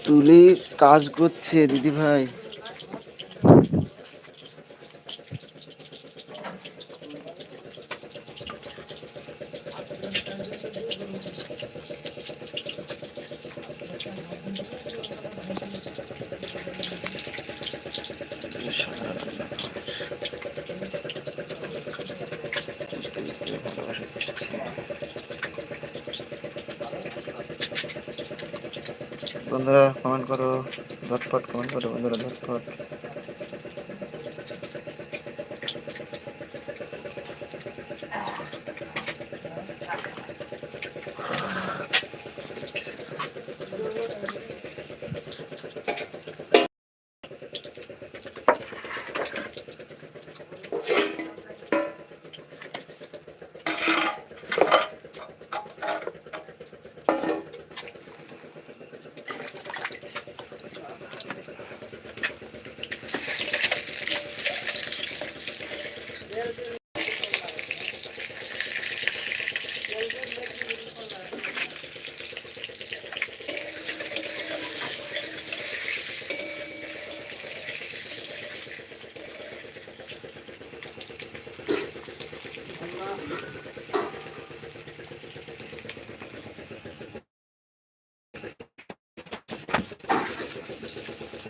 তুলির কাজ করছে দিদি ভাই। বন্ধুরা কমেন্ট করো, ঝটপট কমেন্ট করো বন্ধুরা, ঝটপট।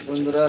বন্ধুরা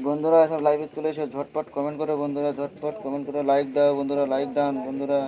বন্ধুরা সব লাইভে চলে এসে ঝটপট কমেন্ট করো বন্ধুরা, ঝটপট কমেন্ট করে লাইক দাও বন্ধুরা, লাইক দান বন্ধুরা।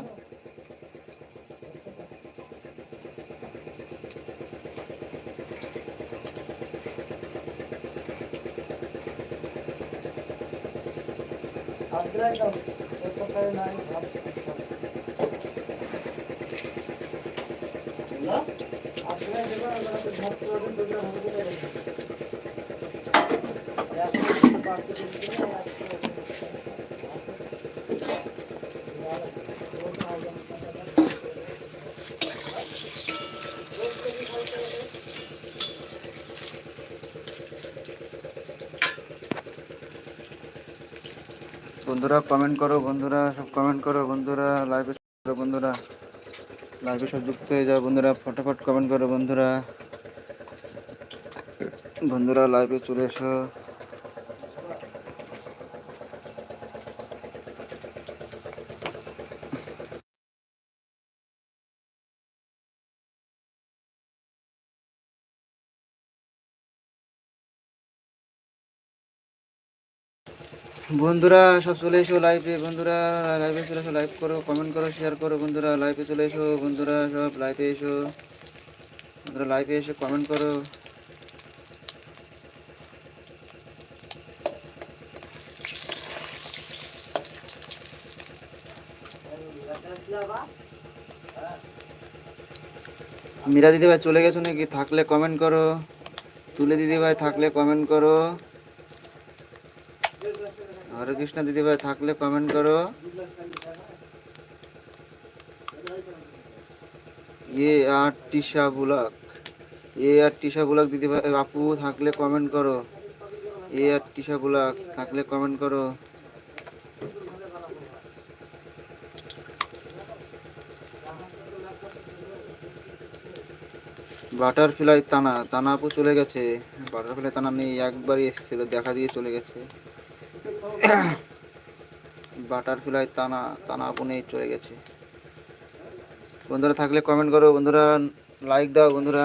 বন্ধুরা কমেন্ট করো বন্ধুরা, সব কমেন্ট করো বন্ধুরা, লাইভে করো বন্ধুরা, লাইভে সব যুক্ত হয়ে যাও বন্ধুরা, ফটাফট কমেন্ট করো বন্ধুরা, বন্ধুরা লাইভে চলে এসো। বন্ধুরা সব চলে এসো লাইভে বন্ধুরা, লাইভে চলে এসো, লাইভ করো, কমেন্ট করো, শেয়ার করো বন্ধুরা, লাইভে চলে এসো বন্ধুরা, সব লাইভে এসো বন্ধুরা, লাইভে এসে কমেন্ট করো। মীরা দিদি ভাই চলে গেছো নাকি? থাকলে কমেন্ট করো। তুলে দিদি ভাই থাকলে কমেন্ট করো। হরে কৃষ্ণ দিদি ভাই থাকলে কমেন্ট করো। আর টিশা ব্লগ, আর টিশা ব্লগ দিদি ভাই আপু থাকলে কমেন্ট করো। আর টিশা ব্লগ থাকলে কমেন্ট করো। বাটারফ্লাই তানা, তানা আপু চলে গেছে। বাটারফ্লাই তানা নেই, একবারই এসেছিল, দেখা দিয়ে চলে গেছে। বাটারফ্লাই তানা, তানা আপু নেই, চলে গেছে। বন্ধুরা থাকলে কমেন্ট করো বন্ধুরা, লাইক দাও বন্ধুরা।